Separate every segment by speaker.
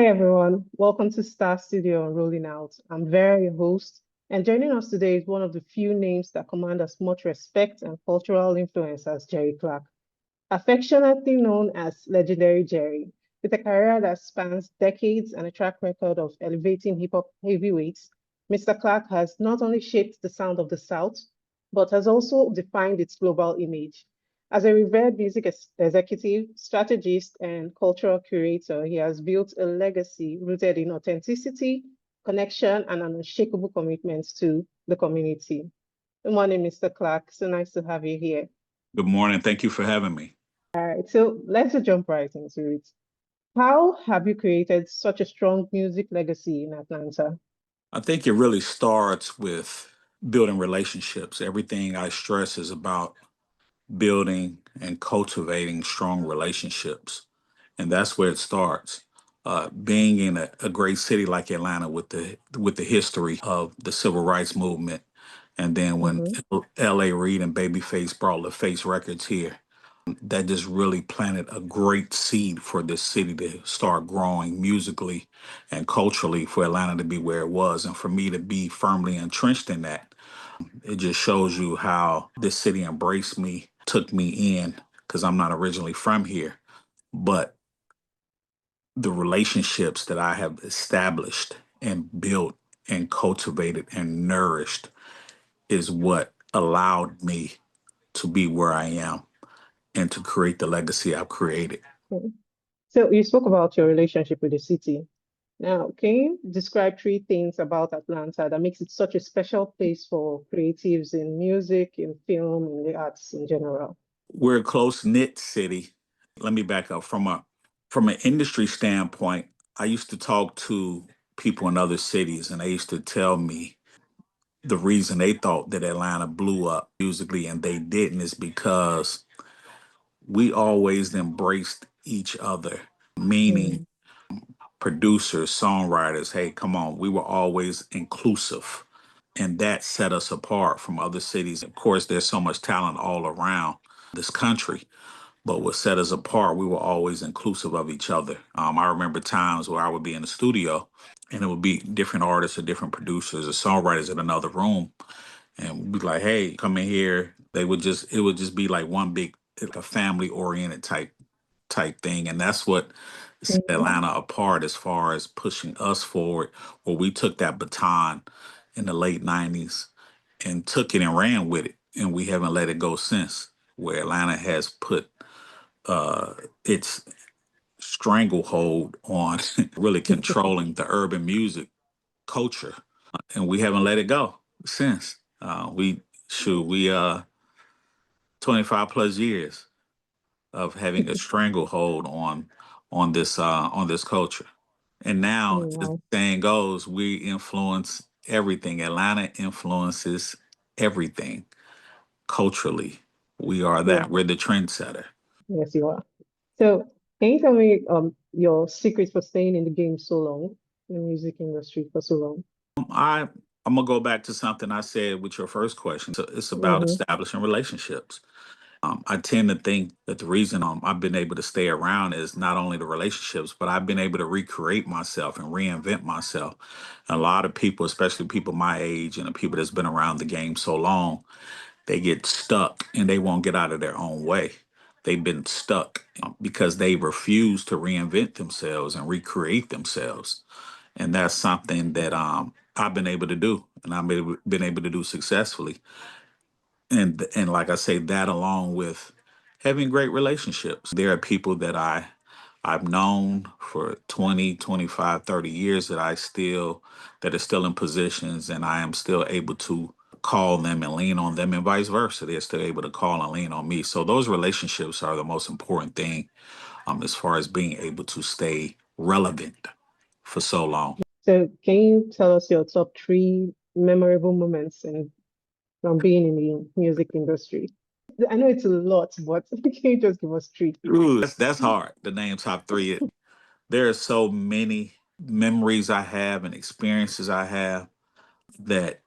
Speaker 1: Hi everyone, welcome to Star Studio and Rolling Out. I'm Vera, your host, and joining us today is one of the few names that command as much respect and cultural influence as Jerry Clark, affectionately known as Legendary Jerry. With a career that spans decades and a track record of elevating hip hop heavyweights, Mr. Clark has not only shaped the sound of the South, but has also defined its global image. As a revered music executive, strategist, and cultural curator, he has built a legacy rooted in authenticity, connection, and an unshakable commitment to the community. Good morning, Mr. Clark. So nice to have you here.
Speaker 2: Good morning. Thank you for having me.
Speaker 1: All right, so let's just jump right into it. How have you created such a strong music legacy in Atlanta?
Speaker 2: I think it really starts with building relationships. Everything I stress is about building and cultivating strong relationships. And that's where it starts. Being in a great city like Atlanta with the history of the civil rights movement, and then when
Speaker 1: Mm-hmm.
Speaker 2: L.A. Reid and Babyface brought LaFace Records here, that just really planted a great seed for this city to start growing musically and culturally, for Atlanta to be where it was, and for me to be firmly entrenched in that. It just shows you how this city embraced me, took me in, because I'm not originally from here. But the relationships that I have established and built and cultivated and nourished is what allowed me to be where I am and to create the legacy I've created.
Speaker 1: Okay. So you spoke about your relationship with the city. Now, can you describe three things about Atlanta that makes it such a special place for creatives in music, in film, in the arts in general?
Speaker 2: We're a close knit city. Let me back up from an industry standpoint. I used to talk to people in other cities, and they used to tell me the reason they thought that Atlanta blew up musically and they didn't is because we always embraced each other, meaning
Speaker 1: Mm,
Speaker 2: producers, songwriters. Hey, come on, we were always inclusive. And that set us apart from other cities. Of course, there's so much talent all around this country, but what set us apart, we were always inclusive of each other. I remember times where I would be in the studio and it would be different artists or different producers or songwriters in another room. And we'd be like, hey, come in here. It would just be like one big, like a family oriented type thing. And that's what set
Speaker 1: mm,
Speaker 2: Atlanta apart as far as pushing us forward, where we took that baton in the late 90s and took it and ran with it. And we haven't let it go since, where Atlanta has put uh, its stranglehold on really controlling the urban music culture, and we haven't let it go since. We 25 plus years of having a stranglehold on this culture, and now, as the
Speaker 1: wow.
Speaker 2: saying goes, we influence everything. Atlanta influences everything culturally. We are
Speaker 1: Yeah,
Speaker 2: that. We're the trendsetter.
Speaker 1: yes, you are. So, can you tell me your secret for staying in the game so long, in the music industry for so long?
Speaker 2: I I'm gonna go back to something I said with your first question. So it's about
Speaker 1: Mm-hmm.
Speaker 2: establishing relationships. I tend to think that the reason I've been able to stay around is not only the relationships, but I've been able to recreate myself and reinvent myself. And a lot of people, especially people my age and the people that's been around the game so long, they get stuck and they won't get out of their own way. They've been stuck because they refuse to reinvent themselves and recreate themselves. And that's something that I've been able to do, and been able to do successfully. And like I say, that along with having great relationships. There are people that I've known for 20, 25, 30 years that are still in positions, and I am still able to call them and lean on them, and vice versa. They're still able to call and lean on me. So those relationships are the most important thing, as far as being able to stay relevant for so long.
Speaker 1: So, can you tell us your top three memorable moments from being in the music industry? I know it's a lot, but can you just give us three?
Speaker 2: Ooh, that's hard. The name top three. There are so many memories I have and experiences I have that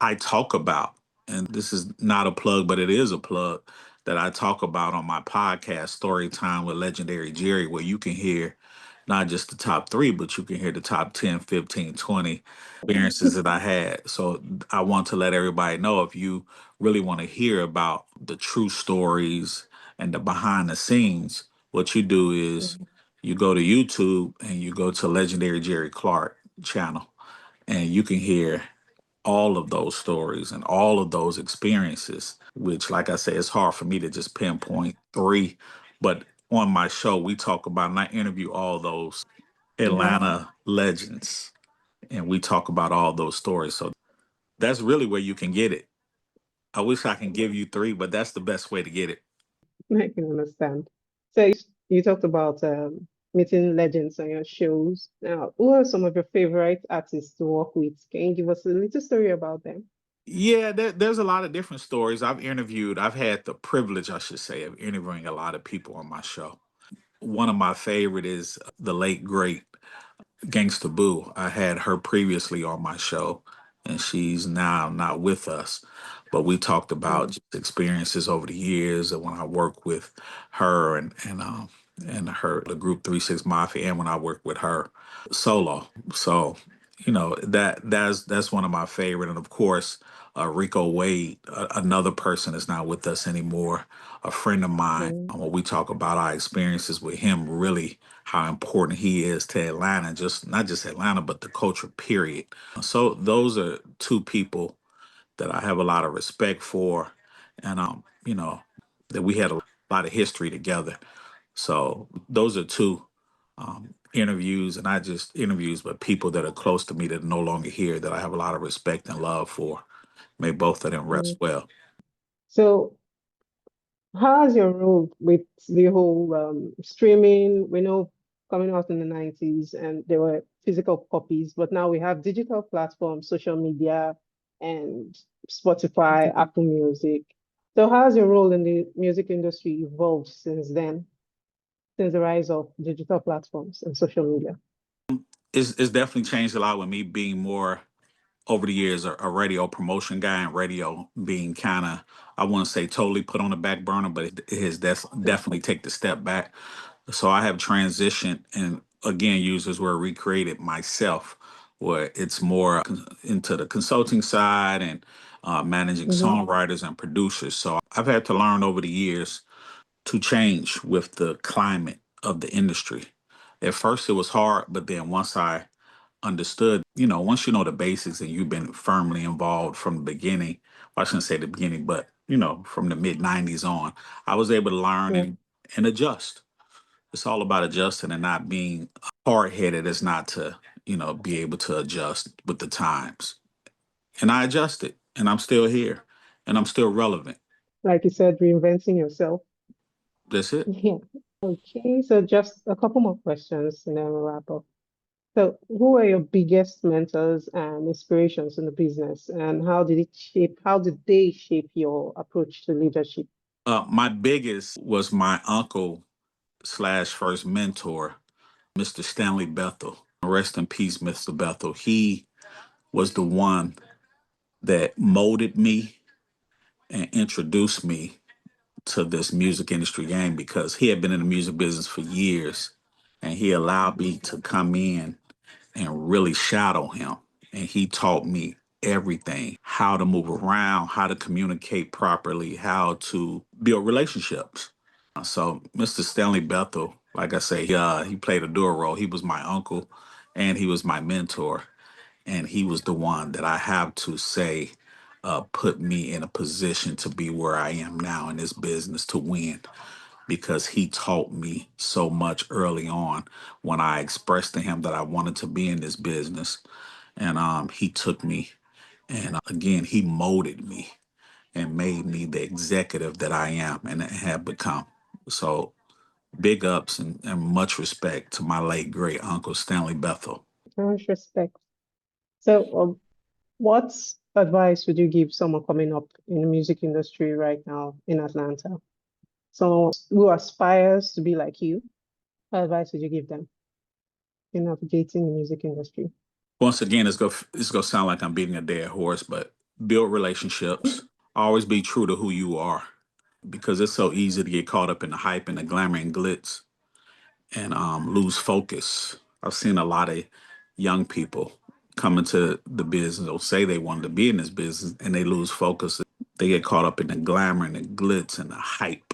Speaker 2: I talk about. And this is not a plug, but it is a plug that I talk about on my podcast, Story Time with Legendary Jerry, where you can hear not just the top three, but you can hear the top 10, 15, 20 experiences that I had. So I want to let everybody know, if you really want to hear about the true stories and the behind the scenes, what you do is
Speaker 1: Mhm.
Speaker 2: you go to YouTube and you go to Legendary Jerry Clark channel, and you can hear all of those stories and all of those experiences, which, like I say, it's hard for me to just pinpoint three. But on my show, we talk about, and I interview all those
Speaker 1: Yeah,
Speaker 2: Atlanta legends, and we talk about all those stories. So that's really where you can get it. I wish I can give you three, but that's the best way to get it.
Speaker 1: I can understand. So you talked about meeting legends on your shows. Now, who are some of your favorite artists to work with? Can you give us a little story about them?
Speaker 2: Yeah, there's a lot of different stories. I've had the privilege, I should say, of interviewing a lot of people on my show. One of my favorite is the late great Gangsta Boo. I had her previously on my show, and she's now not with us. But we talked about
Speaker 1: Mm,
Speaker 2: just experiences over the years, and when I worked with her and her the group 36 Mafia, and when I worked with her solo. So that's one of my favorite, and of course Rico Wade, another person that's not with us anymore, a friend of mine.
Speaker 1: mm,
Speaker 2: When we talk about our experiences with him, really how important he is to Atlanta, just not just Atlanta, but the culture, period. So those are two people that I have a lot of respect for, and that we had a lot of history together. So those are two interviews, and not just interviews, but people that are close to me that are no longer here, that I have a lot of respect and love for. May both of them rest
Speaker 1: mm.
Speaker 2: well.
Speaker 1: So, how's your role with the whole streaming? We know coming out in the 90s and there were physical copies, but now we have digital platforms, social media, and Spotify, Apple Music. So, how's your role in the music industry evolved since then, since the rise of digital platforms and social media?
Speaker 2: It's definitely changed a lot with me being more over the years a radio promotion guy, and radio being kind of, I wouldn't say totally put on the back burner, but it has definitely take the step back. So I have transitioned, and again use this word, recreated myself, where it's more into the consulting side and managing
Speaker 1: Mm-hmm.
Speaker 2: songwriters and producers. So I've had to learn over the years to change with the climate of the industry. At first it was hard, but then once I understood, once you know the basics and you've been firmly involved from the beginning, well, I shouldn't say the beginning, but from the mid 90s on, I was able to learn
Speaker 1: Yeah.
Speaker 2: and adjust. It's all about adjusting and not being hard headed as not to, be able to adjust with the times. And I adjusted, and I'm still here, and I'm still relevant.
Speaker 1: Like you said, reinventing yourself.
Speaker 2: That's it.
Speaker 1: Yeah. Okay, so just a couple more questions and then we'll wrap up. So, who are your biggest mentors and inspirations in the business, and how did they shape your approach to leadership?
Speaker 2: My biggest was my uncle slash first mentor, Mr. Stanley Bethel. Rest in peace, Mr. Bethel. He was the one that molded me and introduced me to this music industry game, because he had been in the music business for years, and he allowed me to come in and really shadow him. And he taught me everything: how to move around, how to communicate properly, how to build relationships. So, Mr. Stanley Bethel, like I say, he played a dual role. He was my uncle and he was my mentor. And he was the one that I have to say put me in a position to be where I am now in this business to win, because he taught me so much early on when I expressed to him that I wanted to be in this business. And he took me, and again, he molded me and made me the executive that I am and have become. So big ups and much respect to my late great uncle Stanley Bethel.
Speaker 1: Much respect. So, what advice would you give someone coming up in the music industry right now in Atlanta? Someone who aspires to be like you, what advice would you give them in navigating the music industry?
Speaker 2: Once again, it's gonna sound like I'm beating a dead horse, but build relationships. Always be true to who you are, because it's so easy to get caught up in the hype and the glamour and glitz. and lose focus. I've seen a lot of young people come into the business or say they wanted to be in this business and they lose focus. They get caught up in the glamour and the glitz and the hype.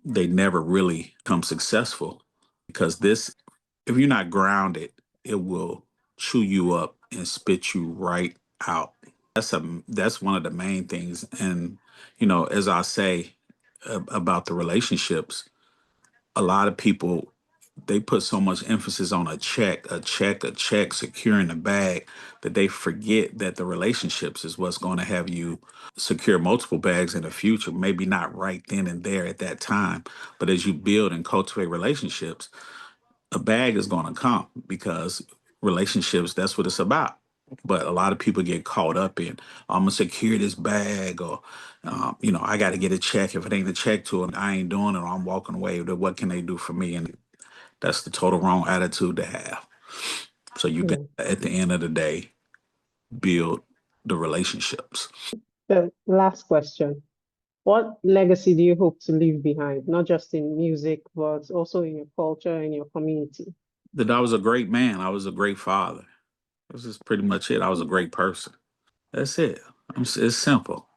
Speaker 2: They never really become successful because this, if you're not grounded, it will chew you up and spit you right out. That's one of the main things. And as I say about the relationships, a lot of people, they put so much emphasis on a check, a check, a check, securing the bag, that they forget that the relationships is what's going to have you secure multiple bags in the future. Maybe not right then and there at that time, but as you build and cultivate relationships, a bag is going to come because relationships, that's what it's about. But a lot of people get caught up in, I'm gonna secure this bag, or I got to get a check. If it ain't a check to it, I ain't doing it, or I'm walking away. What can they do for me? And that's the total wrong attitude to have. So you got
Speaker 1: Yeah.
Speaker 2: to, at the end of the day, build the relationships.
Speaker 1: The last question. What legacy do you hope to leave behind, not just in music, but also in your culture, in your community?
Speaker 2: That I was a great man. I was a great father. This is pretty much it. I was a great person. That's it. It's simple.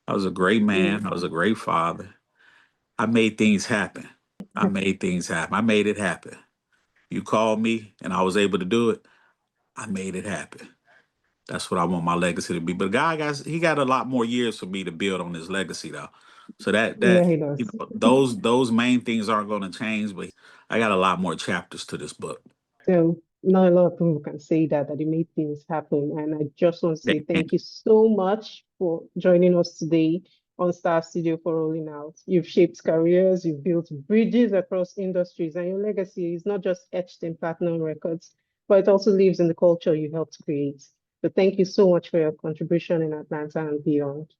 Speaker 2: I was a great
Speaker 1: Yeah.
Speaker 2: man. I was a great father. I made things happen. I made things happen. I made it happen. You called me and I was able to do it. I made it happen. That's what I want my legacy to be. But he got a lot more years for me to build on his legacy though. So
Speaker 1: Yeah, he does.
Speaker 2: those main things aren't going to change, but I got a lot more chapters to this book.
Speaker 1: So not a lot of people can say that they made things happen. And I just want to say thank you so much for joining us today on Star Studio for Rolling Out. You've shaped careers, you've built bridges across industries, and your legacy is not just etched in platinum records, but it also lives in the culture you helped create. So thank you so much for your contribution in Atlanta and beyond.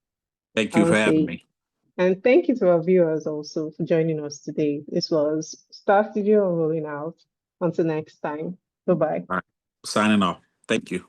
Speaker 2: Thank
Speaker 1: I
Speaker 2: you
Speaker 1: want
Speaker 2: for
Speaker 1: to
Speaker 2: having
Speaker 1: say,
Speaker 2: me.
Speaker 1: and thank you to our viewers also for joining us today. This was Star Studio Rolling Out. Until next time. Bye-bye.
Speaker 2: All right. Signing off. Thank you.